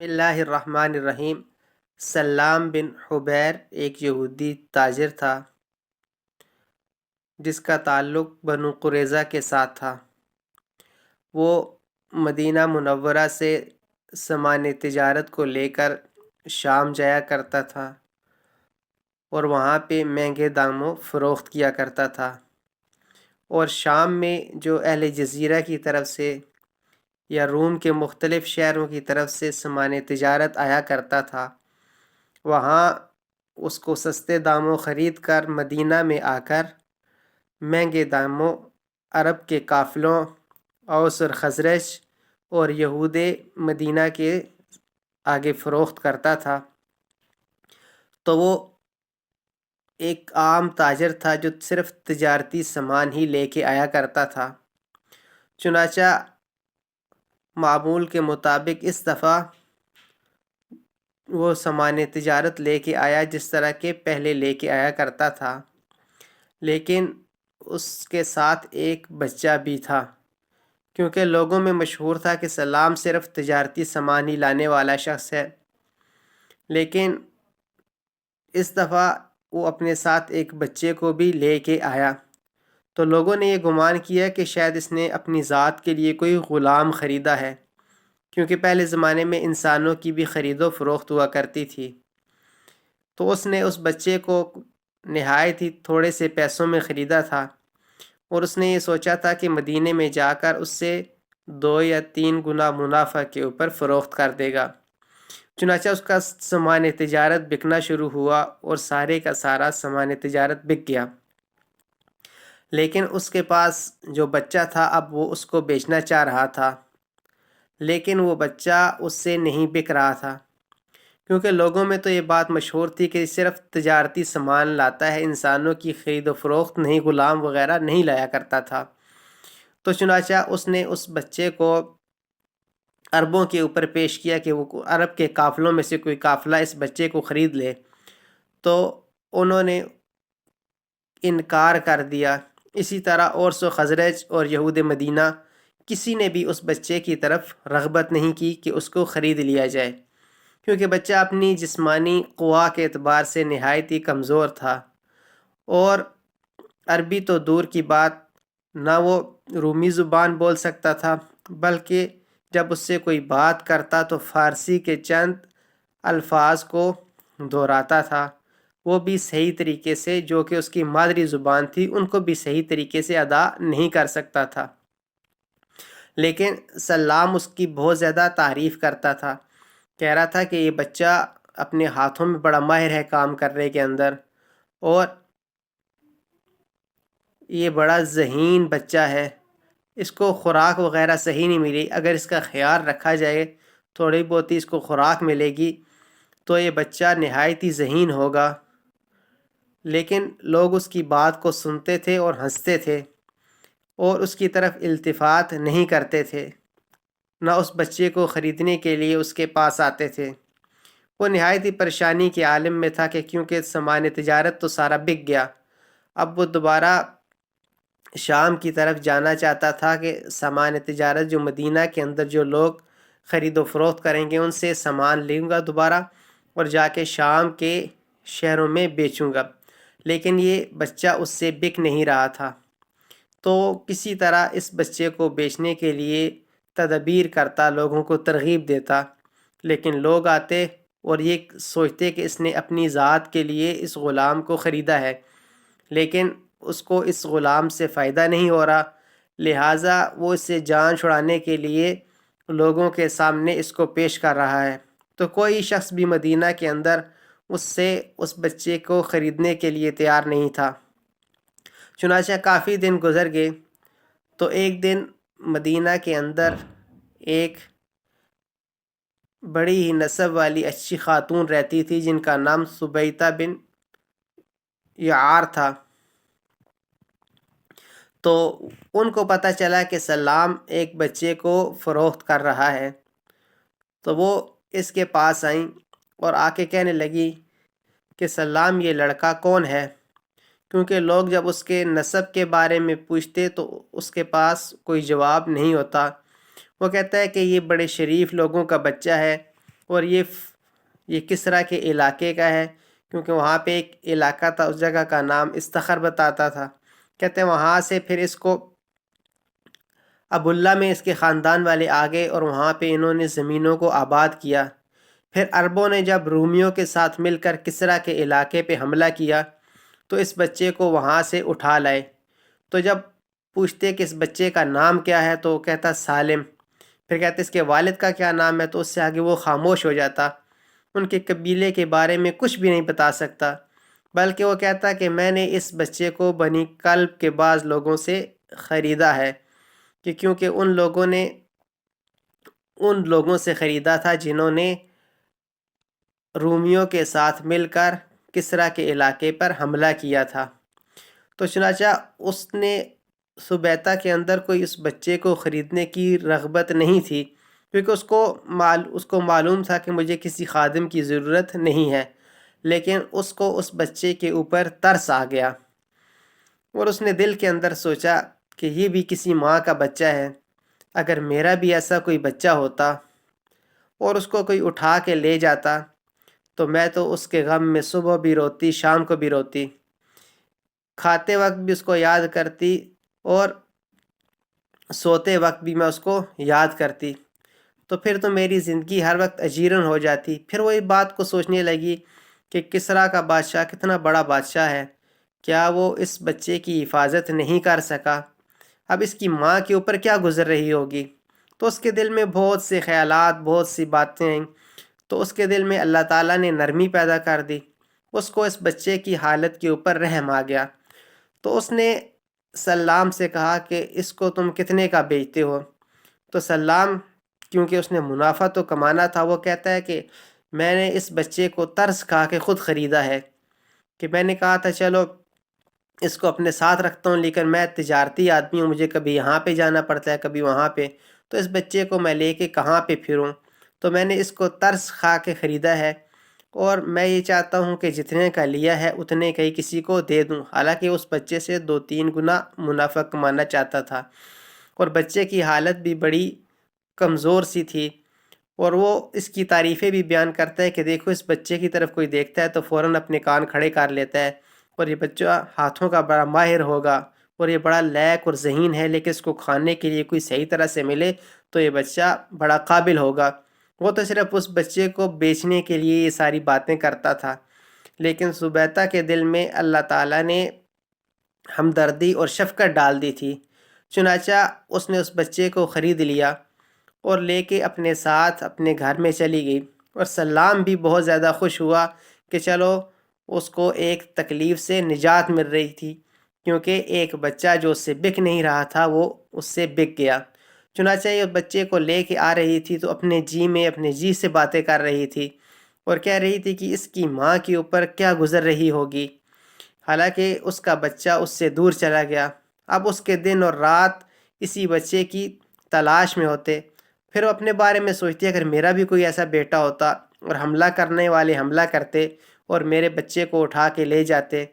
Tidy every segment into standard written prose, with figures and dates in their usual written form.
بسم اللہ الرحمن الرحیم۔ سلام بن حبیر ایک یہودی تاجر تھا جس کا تعلق بنو قریظہ کے ساتھ تھا۔ وہ مدینہ منورہ سے سامان تجارت کو لے کر شام جایا کرتا تھا اور وہاں پہ مہنگے داموں فروخت کیا کرتا تھا، اور شام میں جو اہل جزیرہ کی طرف سے یا روم کے مختلف شہروں کی طرف سے سامان تجارت آیا کرتا تھا، وہاں اس کو سستے داموں خرید کر مدینہ میں آ کر مہنگے داموں عرب کے قافلوں، اوس اور خزرج اور یہود مدینہ کے آگے فروخت کرتا تھا۔ تو وہ ایک عام تاجر تھا جو صرف تجارتی سامان ہی لے کے آیا کرتا تھا۔ چنانچہ معمول کے مطابق اس دفعہ وہ سامان تجارت لے کے آیا جس طرح کے پہلے لے کے آیا کرتا تھا، لیکن اس کے ساتھ ایک بچہ بھی تھا، کیونکہ لوگوں میں مشہور تھا کہ سلام صرف تجارتی سامان ہی لانے والا شخص ہے۔ لیکن اس دفعہ وہ اپنے ساتھ ایک بچے کو بھی لے کے آیا، تو لوگوں نے یہ گمان کیا کہ شاید اس نے اپنی ذات کے لیے کوئی غلام خریدا ہے، کیونکہ پہلے زمانے میں انسانوں کی بھی خرید و فروخت ہوا کرتی تھی۔ تو اس نے اس بچے کو نہایت ہی تھوڑے سے پیسوں میں خریدا تھا، اور اس نے یہ سوچا تھا کہ مدینے میں جا کر اس سے 2 یا 3 گنا منافع کے اوپر فروخت کر دے گا۔ چنانچہ اس کا سامان تجارت بکنا شروع ہوا اور سارے کا سارا سامان تجارت بک گیا، لیکن اس کے پاس جو بچہ تھا اب وہ اس کو بیچنا چاہ رہا تھا، لیکن وہ بچہ اس سے نہیں بک رہا تھا، کیونکہ لوگوں میں تو یہ بات مشہور تھی کہ صرف تجارتی سامان لاتا ہے، انسانوں کی خرید و فروخت نہیں، غلام وغیرہ نہیں لایا کرتا تھا۔ تو چنانچہ اس نے اس بچے کو عربوں کے اوپر پیش کیا کہ وہ عرب کے قافلوں میں سے کوئی قافلہ اس بچے کو خرید لے، تو انہوں نے انکار کر دیا۔ اسی طرح اوس و خزرج اور یہود مدینہ کسی نے بھی اس بچے کی طرف رغبت نہیں کی کہ اس کو خرید لیا جائے، کیونکہ بچہ اپنی جسمانی قوا کے اعتبار سے نہایت ہی کمزور تھا، اور عربی تو دور کی بات، نہ وہ رومی زبان بول سکتا تھا، بلکہ جب اس سے کوئی بات کرتا تو فارسی کے چند الفاظ کو دہراتا تھا، وہ بھی صحیح طریقے سے، جو کہ اس کی مادری زبان تھی، ان کو بھی صحیح طریقے سے ادا نہیں کر سکتا تھا۔ لیکن سلام اس کی بہت زیادہ تعریف کرتا تھا، کہہ رہا تھا کہ یہ بچہ اپنے ہاتھوں میں بڑا ماہر ہے کام کرنے کے اندر، اور یہ بڑا ذہین بچہ ہے، اس کو خوراک وغیرہ صحیح نہیں ملی، اگر اس کا خیال رکھا جائے، تھوڑی بہت اس کو خوراک ملے گی تو یہ بچہ نہایت ہی ذہین ہوگا۔ لیکن لوگ اس کی بات کو سنتے تھے اور ہنستے تھے، اور اس کی طرف التفات نہیں کرتے تھے، نہ اس بچے کو خریدنے کے لیے اس کے پاس آتے تھے۔ وہ نہایت ہی پریشانی کے عالم میں تھا کہ کیونکہ سامان تجارت تو سارا بک گیا، اب وہ دوبارہ شام کی طرف جانا چاہتا تھا کہ سامان تجارت جو مدینہ کے اندر جو لوگ خرید و فروخت کریں گے ان سے سامان لوں گا دوبارہ، اور جا کے شام کے شہروں میں بیچوں گا، لیکن یہ بچہ اس سے بک نہیں رہا تھا۔ تو کسی طرح اس بچے کو بیچنے کے لیے تدبیر کرتا، لوگوں کو ترغیب دیتا، لیکن لوگ آتے اور یہ سوچتے کہ اس نے اپنی ذات کے لیے اس غلام کو خریدا ہے، لیکن اس کو اس غلام سے فائدہ نہیں ہو رہا، لہٰذا وہ اس سے جان چھڑانے کے لیے لوگوں کے سامنے اس کو پیش کر رہا ہے۔ تو کوئی شخص بھی مدینہ کے اندر اس سے اس بچے کو خریدنے کے لیے تیار نہیں تھا۔ چنانچہ کافی دن گزر گئے، تو ایک دن مدینہ کے اندر ایک بڑی ہی نسب والی اچھی خاتون رہتی تھی جن کا نام سبیتہ بن یعار تھا۔ تو ان کو پتہ چلا کہ سلام ایک بچے کو فروخت کر رہا ہے، تو وہ اس کے پاس آئیں اور آ کے کہنے لگی کہ سلام یہ لڑکا کون ہے، کیونکہ لوگ جب اس کے نسب کے بارے میں پوچھتے تو اس کے پاس کوئی جواب نہیں ہوتا۔ وہ کہتا ہے کہ یہ بڑے شریف لوگوں کا بچہ ہے، اور یہ کسرا کے علاقے کا ہے، کیونکہ وہاں پہ ایک علاقہ تھا، اس جگہ کا نام استخر بتاتا تھا۔ کہتے ہیں وہاں سے پھر اس کو ابو اللہ میں اس کے خاندان والے آ گئے اور وہاں پہ انہوں نے زمینوں کو آباد کیا۔ پھر عربوں نے جب رومیوں کے ساتھ مل کر کسرا کے علاقے پہ حملہ کیا تو اس بچے کو وہاں سے اٹھا لائے۔ تو جب پوچھتے کہ اس بچے کا نام کیا ہے تو وہ کہتا سالم۔ پھر کہتے اس کے والد کا کیا نام ہے، تو اس سے آگے وہ خاموش ہو جاتا، ان کے قبیلے کے بارے میں کچھ بھی نہیں بتا سکتا، بلکہ وہ کہتا کہ میں نے اس بچے کو بنی کلب کے بعض لوگوں سے خریدا ہے، کہ کیونکہ ان لوگوں سے خریدا تھا جنہوں نے رومیوں کے ساتھ مل کر کسرا کے علاقے پر حملہ کیا تھا۔ تو چنانچہ اس نے سبیتا کے اندر کوئی اس بچے کو خریدنے کی رغبت نہیں تھی، کیونکہ اس کو معلوم تھا کہ مجھے کسی خادم کی ضرورت نہیں ہے، لیکن اس کو اس بچے کے اوپر ترس آ گیا اور اس نے دل کے اندر سوچا کہ یہ بھی کسی ماں کا بچہ ہے، اگر میرا بھی ایسا کوئی بچہ ہوتا اور اس کو کوئی اٹھا کے لے جاتا تو میں تو اس کے غم میں صبح بھی روتی، شام کو بھی روتی، کھاتے وقت بھی اس کو یاد کرتی اور سوتے وقت بھی میں اس کو یاد کرتی، تو پھر تو میری زندگی ہر وقت اجیرن ہو جاتی۔ پھر وہ اس بات کو سوچنے لگی کہ کسرا کا بادشاہ کتنا بڑا بادشاہ ہے، کیا وہ اس بچے کی حفاظت نہیں کر سکا؟ اب اس کی ماں کے اوپر کیا گزر رہی ہوگی؟ تو اس کے دل میں بہت سے خیالات، بہت سی باتیں آئیں۔ تو اس کے دل میں اللہ تعالیٰ نے نرمی پیدا کر دی، اس کو اس بچے کی حالت کے اوپر رحم آ گیا۔ تو اس نے سلام سے کہا کہ اس کو تم کتنے کا بیچتے ہو؟ تو سلام، کیونکہ اس نے منافع تو کمانا تھا، وہ کہتا ہے کہ میں نے اس بچے کو ترس کھا کے خود خریدا ہے، کہ میں نے کہا تھا چلو اس کو اپنے ساتھ رکھتا ہوں، لیکن میں تجارتی آدمی ہوں، مجھے کبھی یہاں پہ جانا پڑتا ہے کبھی وہاں پہ، تو اس بچے کو میں لے کے کہاں پہ پھروں؟ تو میں نے اس کو ترس کھا کے خریدا ہے، اور میں یہ چاہتا ہوں کہ جتنے کا لیا ہے اتنے کا ہی کسی کو دے دوں۔ حالانکہ اس بچے سے 2-3 گنا منافع کمانا چاہتا تھا، اور بچے کی حالت بھی بڑی کمزور سی تھی، اور وہ اس کی تعریفیں بھی بیان کرتا ہے کہ دیکھو اس بچے کی طرف کوئی دیکھتا ہے تو فوراً اپنے کان کھڑے کر لیتا ہے، اور یہ بچہ ہاتھوں کا بڑا ماہر ہوگا، اور یہ بڑا لائق اور ذہین ہے، لیکن اس کو کھانے کے لیے کوئی صحیح طرح سے ملے تو یہ بچہ بڑا قابل ہوگا۔ وہ تو صرف اس بچے کو بیچنے کے لیے یہ ساری باتیں کرتا تھا، لیکن زبیدہ کے دل میں اللہ تعالیٰ نے ہمدردی اور شفقت ڈال دی تھی، چنانچہ اس نے اس بچے کو خرید لیا اور لے کے اپنے ساتھ اپنے گھر میں چلی گئی۔ اور سلام بھی بہت زیادہ خوش ہوا کہ چلو اس کو ایک تکلیف سے نجات مل رہی تھی، کیونکہ ایک بچہ جو اس سے بک نہیں رہا تھا وہ اس سے بک گیا۔ چنانچہ یہ بچے کو لے کے آ رہی تھی تو اپنے جی سے باتیں کر رہی تھی، اور کہہ رہی تھی کہ اس کی ماں کے اوپر کیا گزر رہی ہوگی، حالانکہ اس کا بچہ اس سے دور چلا گیا۔ اب اس کے دن اور رات اسی بچے کی تلاش میں ہوتے۔ پھر وہ اپنے بارے میں سوچتی اگر میرا بھی کوئی ایسا بیٹا ہوتا اور حملہ کرنے والے حملہ کرتے اور میرے بچے کو اٹھا کے لے جاتے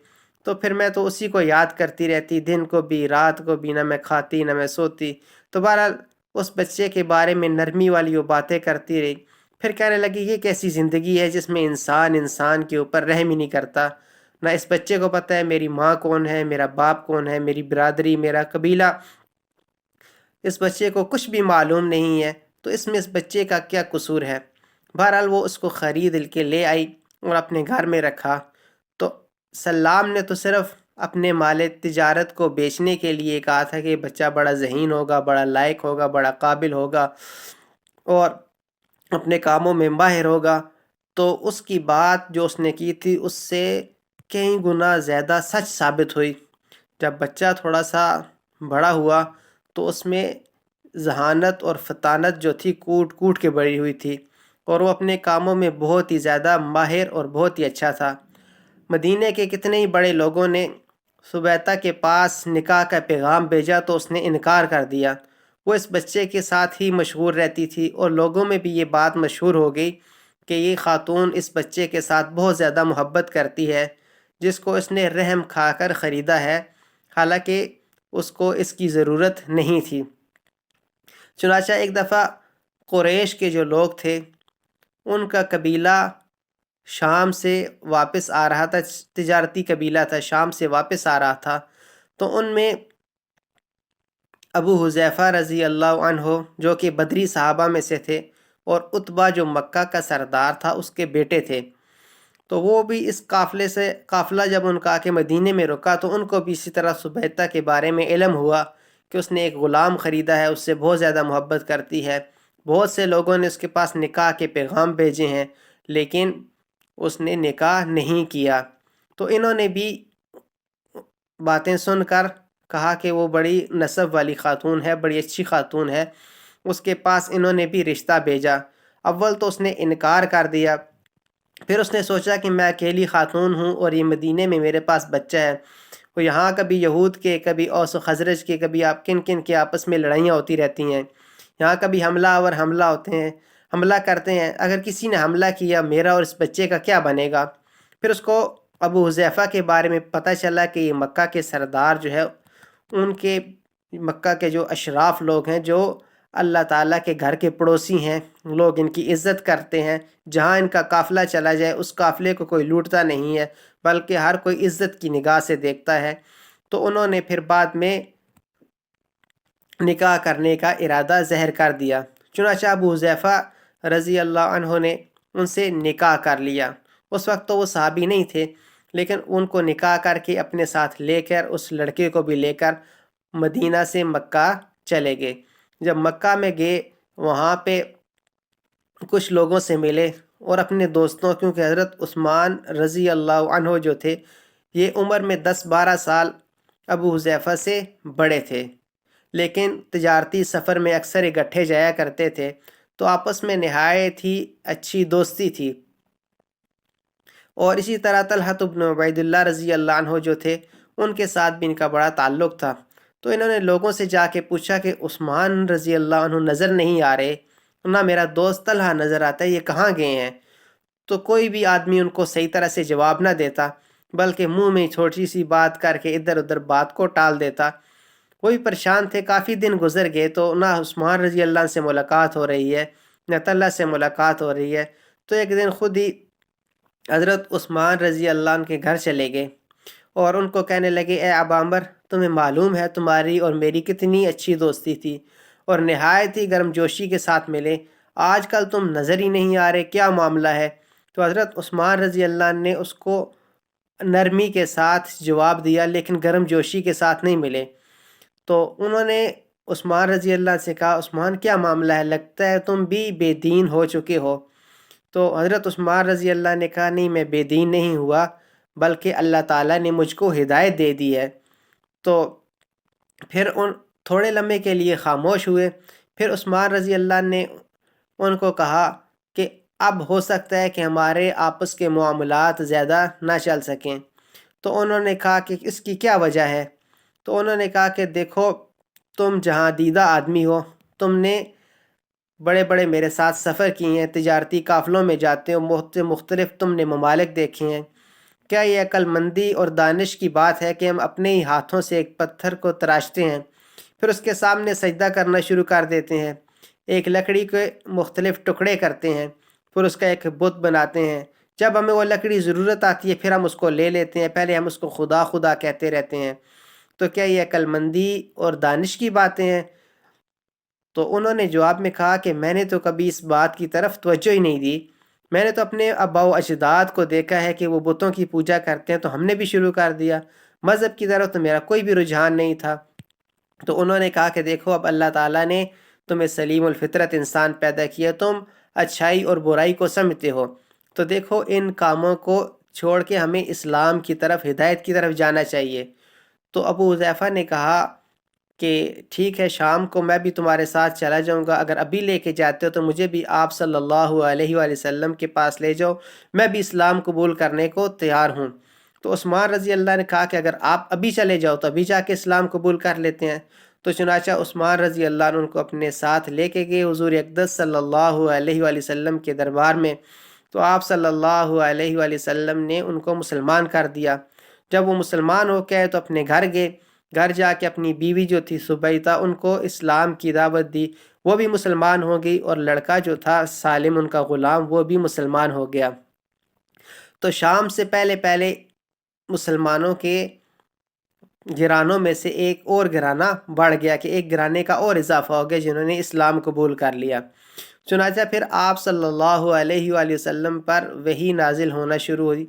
تو پھر میں تو اسی کو یاد کرتی رہتی، دن کو بھی رات کو بھی، نہ میں کھاتی نہ میں سوتی۔ تو بہرحال اس بچے کے بارے میں نرمی والی وہ باتیں کرتی رہی۔ پھر کہنے لگی یہ کیسی زندگی ہے جس میں انسان کے اوپر رحم ہی نہیں کرتا، نہ اس بچے کو پتہ ہے میری ماں کون ہے، میرا باپ کون ہے، میری برادری، میرا قبیلہ، اس بچے کو کچھ بھی معلوم نہیں ہے، تو اس میں اس بچے کا کیا قصور ہے؟ بہرحال وہ اس کو خرید کے لے آئی اور اپنے گھر میں رکھا۔ تو سلام نے تو صرف اپنے مال تجارت کو بیچنے کے لیے کہا تھا کہ یہ بچہ بڑا ذہین ہوگا، بڑا لائق ہوگا، بڑا قابل ہوگا اور اپنے کاموں میں ماہر ہوگا، تو اس کی بات جو اس نے کی تھی اس سے کئی گنا زیادہ سچ ثابت ہوئی۔ جب بچہ تھوڑا سا بڑا ہوا تو اس میں ذہانت اور فطانت جو تھی کوٹ کوٹ کے بڑھی ہوئی تھی، اور وہ اپنے کاموں میں بہت ہی زیادہ ماہر اور بہت ہی اچھا تھا۔ مدینہ کے کتنے ہی بڑے لوگوں نے سبیتا کے پاس نکاح کا پیغام بھیجا تو اس نے انکار کر دیا۔ وہ اس بچے کے ساتھ ہی مشغول رہتی تھی، اور لوگوں میں بھی یہ بات مشہور ہو گئی کہ یہ خاتون اس بچے کے ساتھ بہت زیادہ محبت کرتی ہے، جس کو اس نے رحم کھا کر خریدا ہے، حالانکہ اس کو اس کی ضرورت نہیں تھی۔ چنانچہ ایک دفعہ قریش کے جو لوگ تھے ان کا قبیلہ شام سے واپس آ رہا تھا، تجارتی قبیلہ تھا، شام سے واپس آ رہا تھا، تو ان میں ابو حذیفہ رضی اللہ عنہ جو کہ بدری صحابہ میں سے تھے، اور عتبہ جو مکہ کا سردار تھا اس کے بیٹے تھے، تو وہ بھی اس قافلہ جب ان کا آ کے مدینے میں رکا تو ان کو بھی اسی طرح سبیتہ کے بارے میں علم ہوا کہ اس نے ایک غلام خریدا ہے، اس سے بہت زیادہ محبت کرتی ہے، بہت سے لوگوں نے اس کے پاس نکاح کے پیغام بھیجے ہیں لیکن اس نے نکاح نہیں کیا۔ تو انہوں نے بھی باتیں سن کر کہا کہ وہ بڑی نسب والی خاتون ہے، بڑی اچھی خاتون ہے، اس کے پاس انہوں نے بھی رشتہ بھیجا۔ اول تو اس نے انکار کر دیا، پھر اس نے سوچا کہ میں اکیلی خاتون ہوں اور یہ مدینے میں میرے پاس بچہ ہے، وہ یہاں کبھی یہود کے، کبھی اوس و خزرج کے، کبھی آپ کن کن کے آپس میں لڑائیاں ہوتی رہتی ہیں، یہاں کبھی حملہ کرتے ہیں، اگر کسی نے حملہ کیا میرا اور اس بچے کا کیا بنے گا؟ پھر اس کو ابو حذیفہ کے بارے میں پتہ چلا کہ یہ مکہ کے سردار جو ہے، ان کے مکہ کے جو اشراف لوگ ہیں، جو اللہ تعالیٰ کے گھر کے پڑوسی ہیں، لوگ ان کی عزت کرتے ہیں، جہاں ان کا قافلہ چلا جائے اس قافلے کو کوئی لوٹتا نہیں ہے بلکہ ہر کوئی عزت کی نگاہ سے دیکھتا ہے، تو انہوں نے پھر بعد میں نکاح کرنے کا ارادہ ظاہر کر دیا۔ چنانچہ ابو حذیفہ رضی اللہ عنہ نے ان سے نکاح کر لیا۔ اس وقت تو وہ صحابی نہیں تھے، لیکن ان کو نکاح کر کے اپنے ساتھ لے کر، اس لڑکے کو بھی لے کر مدینہ سے مکہ چلے گئے۔ جب مکہ میں گئے وہاں پہ کچھ لوگوں سے ملے اور اپنے دوستوں، کیونکہ حضرت عثمان رضی اللہ عنہ جو تھے یہ عمر میں 10-12 سال ابو حذیفہ سے بڑے تھے، لیکن تجارتی سفر میں اکثر اکٹھے جایا کرتے تھے، تو آپس میں نہایت ہی اچھی دوستی تھی۔ اور اسی طرح طلحہ بن عبید اللہ رضی اللہ عنہ جو تھے ان کے ساتھ بھی ان کا بڑا تعلق تھا، تو انہوں نے لوگوں سے جا کے پوچھا کہ عثمان رضی اللہ عنہ نظر نہیں آ رہے، نہ میرا دوست طلحہ نظر آتا ہے، یہ کہاں گئے ہیں؟ تو کوئی بھی آدمی ان کو صحیح طرح سے جواب نہ دیتا، بلکہ منہ میں چھوٹی سی بات کر کے ادھر ادھر بات کو ٹال دیتا۔ وہ بھی پریشان تھے، کافی دن گزر گئے تو نہ عثمان رضی اللہ عنہ سے ملاقات ہو رہی ہے نہ طلحہ سے ملاقات ہو رہی ہے۔ تو ایک دن خود ہی حضرت عثمان رضی اللہ عنہ کے گھر چلے گئے اور ان کو کہنے لگے، اے ابا عمر، تمہیں معلوم ہے تمہاری اور میری کتنی اچھی دوستی تھی اور نہایت ہی گرم جوشی کے ساتھ ملے، آج کل تم نظر ہی نہیں آ رہے، کیا معاملہ ہے؟ تو حضرت عثمان رضی اللہ عنہ نے اس کو نرمی کے ساتھ جواب دیا لیکن گرم جوشی کے ساتھ نہیں ملے۔ تو انہوں نے عثمان رضی اللہ عنہ سے کہا، عثمان کیا معاملہ ہے؟ لگتا ہے تم بھی بے دین ہو چکے ہو۔ تو حضرت عثمان رضی اللہ عنہ نے کہا، نہیں، میں بے دین نہیں ہوا، بلکہ اللہ تعالیٰ نے مجھ کو ہدایت دے دی ہے۔ تو پھر ان تھوڑے لمحے کے لیے خاموش ہوئے، پھر عثمان رضی اللہ عنہ نے ان کو کہا کہ اب ہو سکتا ہے کہ ہمارے آپس کے معاملات زیادہ نہ چل سکیں۔ تو انہوں نے کہا کہ اس کی کیا وجہ ہے؟ تو انہوں نے کہا کہ دیکھو، تم جہاں دیدہ آدمی ہو، تم نے بڑے بڑے میرے ساتھ سفر کیے ہیں، تجارتی قافلوں میں جاتے ہو، مختلف تم نے ممالک دیکھے ہیں، کیا یہ عقل مندی اور دانش کی بات ہے کہ ہم اپنے ہی ہاتھوں سے ایک پتھر کو تراشتے ہیں، پھر اس کے سامنے سجدہ کرنا شروع کر دیتے ہیں، ایک لکڑی کے مختلف ٹکڑے کرتے ہیں، پھر اس کا ایک بت بناتے ہیں، جب ہمیں وہ لکڑی ضرورت آتی ہے پھر ہم اس کو لے لیتے ہیں، پہلے ہم اس کو خدا خدا کہتے رہتے ہیں، تو کیا یہ عقل مندی اور دانش کی باتیں ہیں؟ تو انہوں نے جواب میں کہا کہ میں نے تو کبھی اس بات کی طرف توجہ ہی نہیں دی، میں نے تو اپنے آبا و اجداد کو دیکھا ہے کہ وہ بتوں کی پوجا کرتے ہیں تو ہم نے بھی شروع کر دیا، مذہب کی طرف تو میرا کوئی بھی رجحان نہیں تھا۔ تو انہوں نے کہا کہ دیکھو، اب اللہ تعالیٰ نے تمہیں سلیم الفطرت انسان پیدا کیا، تم اچھائی اور برائی کو سمجھتے ہو، تو دیکھو ان کاموں کو چھوڑ کے ہمیں اسلام کی طرف، ہدایت کی طرف جانا چاہیے۔ تو ابو حذیفہ نے کہا کہ ٹھیک ہے، شام کو میں بھی تمہارے ساتھ چلا جاؤں گا، اگر ابھی لے کے جاتے ہو تو مجھے بھی آپ صلی اللہ علیہ وآلہ وسلم کے پاس لے جاؤ، میں بھی اسلام قبول کرنے کو تیار ہوں۔ تو عثمان رضی اللہ نے کہا کہ اگر آپ ابھی چلے جاؤ تو ابھی جا کے اسلام قبول کر لیتے ہیں۔ تو چنانچہ عثمان رضی اللہ عنہ ان کو اپنے ساتھ لے کے گئے حضور اقدس صلی اللہ علیہ وآلہ وسلم کے دربار میں، تو آپ صلی اللہ علیہ وآلہ وسلم نے ان کو مسلمان کر دیا۔ جب وہ مسلمان ہو کے آئے تو اپنے گھر گئے، گھر جا کے اپنی بیوی جو تھی سبیتہ، ان کو اسلام کی دعوت دی، وہ بھی مسلمان ہو گئی، اور لڑکا جو تھا سالم ان کا غلام وہ بھی مسلمان ہو گیا۔ تو شام سے پہلے پہلے مسلمانوں کے گھرانوں میں سے ایک اور گھرانہ بڑھ گیا، کہ ایک گھرانے کا اور اضافہ ہو گیا جنہوں نے اسلام قبول کر لیا۔ چنانچہ پھر آپ صلی اللہ علیہ وآلہ وسلم پر وحی نازل ہونا شروع ہوئی،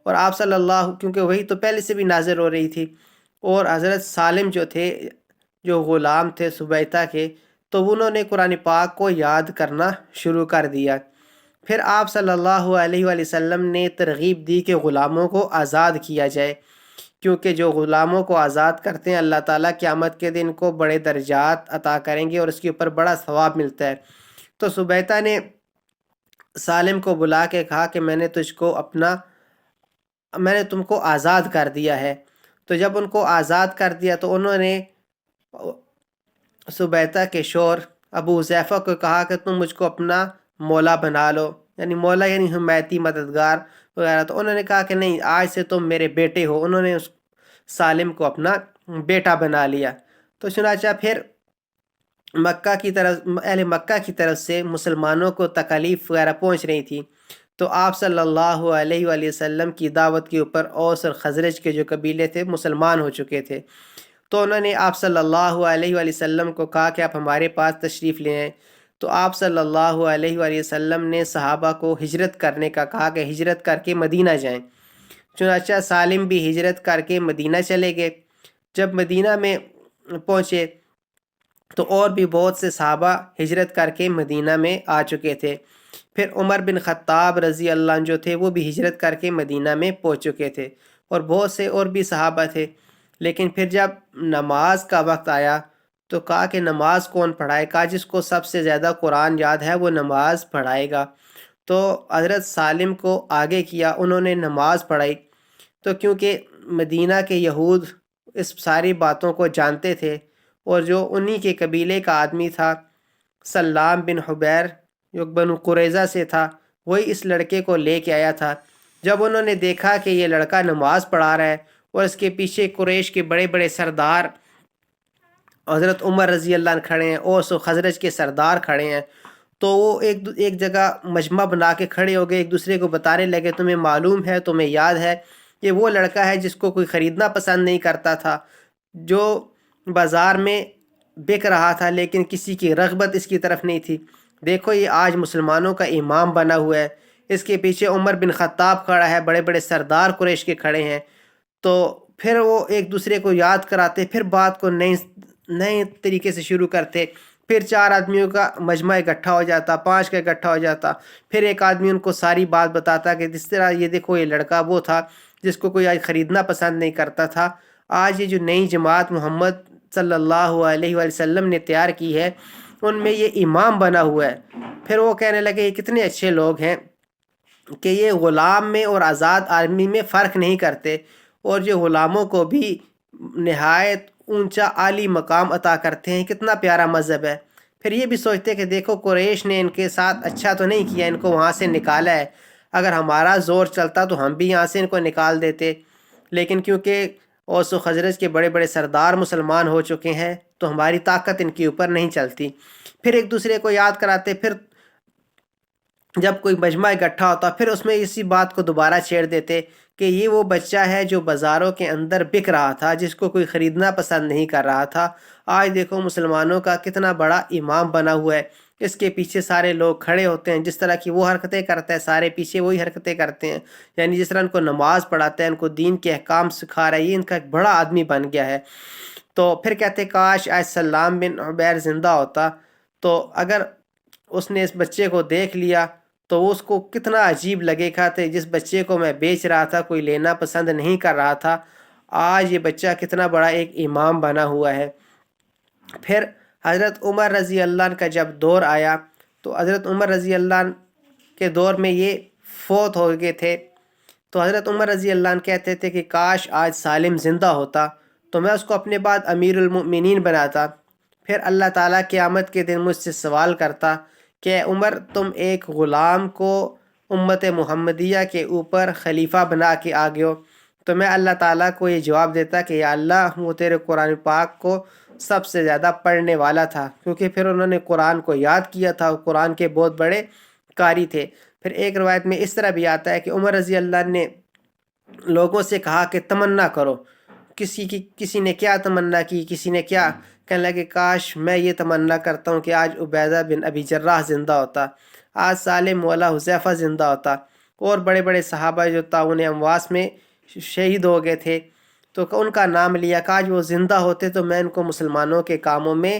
اور آپ صلی اللہ، کیونکہ وحی تو پہلے سے بھی نازل ہو رہی تھی، اور حضرت سالم جو تھے، جو غلام تھے سبیتہ کے، تو انہوں نے قرآن پاک کو یاد کرنا شروع کر دیا۔ پھر آپ صلی اللہ علیہ وآلہ وسلم نے ترغیب دی کہ غلاموں کو آزاد کیا جائے، کیونکہ جو غلاموں کو آزاد کرتے ہیں اللہ تعالیٰ قیامت کے دن کو بڑے درجات عطا کریں گے، اور اس کے اوپر بڑا ثواب ملتا ہے۔ تو سبیتہ نے سالم کو بلا کے کہا کہ میں نے تم کو آزاد کر دیا ہے۔ تو جب ان کو آزاد کر دیا تو انہوں نے سبیتہ کے شوہر ابو حذیفہ کو کہا کہ تم مجھ کو اپنا مولا بنا لو، یعنی مولا یعنی حمایتی، مددگار وغیرہ۔ تو انہوں نے کہا کہ نہیں، آج سے تم میرے بیٹے ہو۔ انہوں نے اس سالم کو اپنا بیٹا بنا لیا۔ تو چنانچہ پھر اہل مکہ کی طرف سے مسلمانوں کو تکالیف وغیرہ پہنچ رہی تھی، تو آپ صلی اللہ علیہ وآلہ وسلم کی دعوت کے اوپر اوس اور خزرج کے جو قبیلے تھے مسلمان ہو چکے تھے، تو انہوں نے آپ صلی اللہ علیہ وآلہ وسلم کو کہا کہ آپ ہمارے پاس تشریف لے آئیں۔ تو آپ صلی اللہ علیہ وآلہ وسلم نے صحابہ کو ہجرت کرنے کا کہا کہ ہجرت کر کے مدینہ جائیں۔ چنانچہ سالم بھی ہجرت کر کے مدینہ چلے گئے۔ جب مدینہ میں پہنچے تو اور بھی بہت سے صحابہ ہجرت کر کے مدینہ میں آ چکے تھے۔ پھر عمر بن خطاب رضی اللہ عنہ جو تھے وہ بھی ہجرت کر کے مدینہ میں پہنچ چکے تھے، اور بہت سے اور بھی صحابہ تھے۔ لیکن پھر جب نماز کا وقت آیا تو کہا کہ نماز کون پڑھائے؟ کہا جس کو سب سے زیادہ قرآن یاد ہے وہ نماز پڑھائے گا۔ تو حضرت سالم کو آگے کیا، انہوں نے نماز پڑھائی۔ تو کیونکہ مدینہ کے یہود اس ساری باتوں کو جانتے تھے، اور جو انہی کے قبیلے کا آدمی تھا سلام بن حبیر جو بنو قریظہ سے تھا، وہی اس لڑکے کو لے کے آیا تھا۔ جب انہوں نے دیکھا کہ یہ لڑکا نماز پڑھا رہا ہے اور اس کے پیچھے قریش کے بڑے بڑے سردار حضرت عمر رضی اللہ عنہ کھڑے ہیں، اوس و خزرج کے سردار کھڑے ہیں، تو وہ ایک جگہ مجمع بنا کے کھڑے ہو گئے، ایک دوسرے کو بتانے لگے تمہیں معلوم ہے، تمہیں یاد ہے، یہ وہ لڑکا ہے جس کو کوئی خریدنا پسند نہیں کرتا تھا، جو بازار میں بک رہا تھا لیکن کسی کی رغبت اس کی طرف نہیں تھی۔ دیکھو یہ آج مسلمانوں کا امام بنا ہوا ہے، اس کے پیچھے عمر بن خطاب کھڑا ہے، بڑے بڑے سردار قریش کے کھڑے ہیں۔ تو پھر وہ ایک دوسرے کو یاد کراتے، پھر بات کو نئے طریقے سے شروع کرتے، پھر 4 آدمیوں کا مجمع اکٹھا ہو جاتا، 5 کا اکٹھا ہو جاتا، پھر ایک آدمی ان کو ساری بات بتاتا کہ جس طرح یہ دیکھو یہ لڑکا وہ تھا جس کو کوئی آج خریدنا پسند نہیں کرتا تھا، آج یہ جو نئی جماعت محمد صلی اللہ علیہ وآلہ وسلم نے تیار کی ہے ان میں یہ امام بنا ہوا ہے۔ پھر وہ کہنے لگے یہ کتنے اچھے لوگ ہیں کہ یہ غلام میں اور آزاد آدمی میں فرق نہیں کرتے، اور جو غلاموں کو بھی نہایت اونچا عالی مقام عطا کرتے ہیں، کتنا پیارا مذہب ہے۔ پھر یہ بھی سوچتے کہ دیکھو قریش نے ان کے ساتھ اچھا تو نہیں کیا، ان کو وہاں سے نکالا ہے، اگر ہمارا زور چلتا تو ہم بھی یہاں سے ان کو نکال دیتے، لیکن کیونکہ اوس و خزرج کے بڑے بڑے سردار مسلمان ہو چکے ہیں تو ہماری طاقت ان کے اوپر نہیں چلتی۔ پھر ایک دوسرے کو یاد کراتے، پھر جب کوئی مجمع اکٹھا ہوتا پھر اس میں اسی بات کو دوبارہ چھیڑ دیتے کہ یہ وہ بچہ ہے جو بازاروں کے اندر بک رہا تھا، جس کو کوئی خریدنا پسند نہیں کر رہا تھا، آج دیکھو مسلمانوں کا کتنا بڑا امام بنا ہوا ہے، اس کے پیچھے سارے لوگ کھڑے ہوتے ہیں، جس طرح کی وہ حرکتیں کرتا ہے سارے پیچھے وہی حرکتیں کرتے ہیں، یعنی جس طرح ان کو نماز پڑھاتا ہے، ان کو دین کے احکام سکھا رہا ہے، یہ ان کا ایک بڑا آدمی بن گیا ہے۔ تو پھر کہتے کاش آج سلام بن عبیر زندہ ہوتا، تو اگر اس نے اس بچے کو دیکھ لیا تو اس کو کتنا عجیب لگے گا کہ جس بچے کو میں بیچ رہا تھا، کوئی لینا پسند نہیں کر رہا تھا، آج یہ بچہ کتنا بڑا ایک امام بنا ہوا ہے۔ پھر حضرت عمر رضی اللہ عنہ کا جب دور آیا تو حضرت عمر رضی اللہ عنہ کے دور میں یہ فوت ہو گئے تھے، تو حضرت عمر رضی اللہ عنہ کہتے تھے کہ کاش آج سالم زندہ ہوتا تو میں اس کو اپنے بعد امیر المؤمنین بناتا، پھر اللہ تعالیٰ قیامت کے دن مجھ سے سوال کرتا کہ عمر تم ایک غلام کو امت محمدیہ کے اوپر خلیفہ بنا کے آگے ہو، تو میں اللہ تعالیٰ کو یہ جواب دیتا کہ یا اللہ وہ تیرے قرآن پاک کو سب سے زیادہ پڑھنے والا تھا، کیونکہ پھر انہوں نے قرآن کو یاد کیا تھا، قرآن کے بہت بڑے قاری تھے۔ پھر ایک روایت میں اس طرح بھی آتا ہے کہ عمر رضی اللہ نے لوگوں سے کہا کہ تمنا کرو، کسی نے کیا تمنا کی، کسی نے کیا، کہنے لگے کاش میں یہ تمنا کرتا ہوں کہ آج عبیدہ بن ابی جراح زندہ ہوتا، آج سالم مولا حذیفہ زندہ ہوتا، اور بڑے بڑے صحابہ جو طاعون امواس میں شہید ہو گئے تھے، تو ان کا نام لیا، کاش وہ زندہ ہوتے تو میں ان کو مسلمانوں کے کاموں میں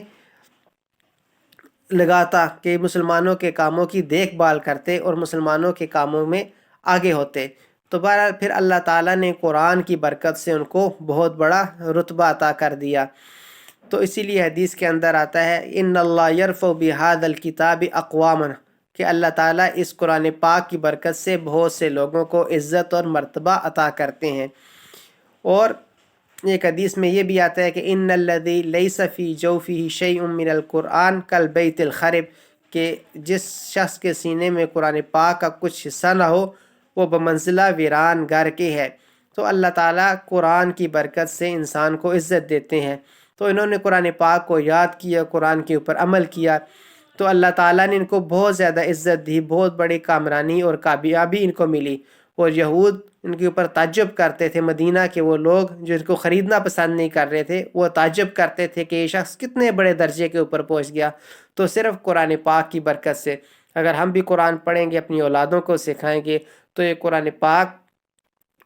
لگاتا، کہ مسلمانوں کے کاموں کی دیکھ بھال کرتے اور مسلمانوں کے کاموں میں آگے ہوتے۔ تو بہرحال پھر اللہ تعالیٰ نے قرآن کی برکت سے ان کو بہت بڑا رتبہ عطا کر دیا۔ تو اسی لیے حدیث کے اندر آتا ہے ان اللہ یرفع بہذا الکتاب اقواما، کہ اللہ تعالیٰ اس قرآن پاک کی برکت سے بہت سے لوگوں کو عزت اور مرتبہ عطا کرتے ہیں۔ اور ایک حدیث میں یہ بھی آتا ہے کہ ان الذی لیس فی جوفہ شیء من القرآن کالبیت الخرب، کہ جس شخص کے سینے میں قرآن پاک کا کچھ حصہ نہ ہو وہ بمنزلہ ویران گھر کے ہے۔ تو اللہ تعالیٰ قرآن کی برکت سے انسان کو عزت دیتے ہیں۔ تو انہوں نے قرآن پاک کو یاد کیا، قرآن کے اوپر عمل کیا، تو اللہ تعالیٰ نے ان کو بہت زیادہ عزت دی، بہت بڑی کامرانی اور کامیابی ان کو ملی۔ اور یہود ان کے اوپر تعجب کرتے تھے، مدینہ کے وہ لوگ جو ان کو خریدنا پسند نہیں کر رہے تھے، وہ تعجب کرتے تھے کہ یہ شخص کتنے بڑے درجے کے اوپر پہنچ گیا۔ تو صرف قرآن پاک کی برکت سے، اگر ہم بھی قرآن پڑھیں گے، اپنی اولادوں کو سکھائیں گے، تو یہ قرآن پاک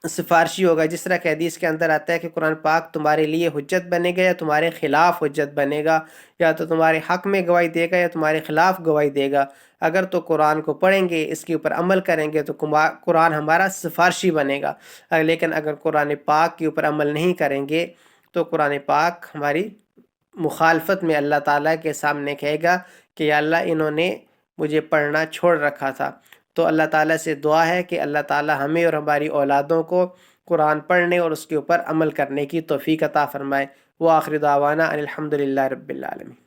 سفارشی ہوگا۔ جس طرح کہ حدیث کے اندر آتا ہے کہ قرآن پاک تمہارے لیے حجت بنے گا یا تمہارے خلاف حجت بنے گا، یا تو تمہارے حق میں گواہی دے گا یا تمہارے خلاف گواہی دے گا۔ اگر تو قرآن کو پڑھیں گے، اس کے اوپر عمل کریں گے، تو قرآن ہمارا سفارشی بنے گا، لیکن اگر قرآن پاک کے اوپر عمل نہیں کریں گے تو قرآن پاک ہماری مخالفت میں اللہ تعالیٰ کے سامنے کہے گا کہ یا اللہ انہوں نے مجھے پڑھنا چھوڑ رکھا تھا۔ تو اللہ تعالیٰ سے دعا ہے کہ اللہ تعالیٰ ہمیں اور ہماری اولادوں کو قرآن پڑھنے اور اس کے اوپر عمل کرنے کی توفیق عطا فرمائے۔ وآخر دعوانا ان الحمد للہ رب العالمین۔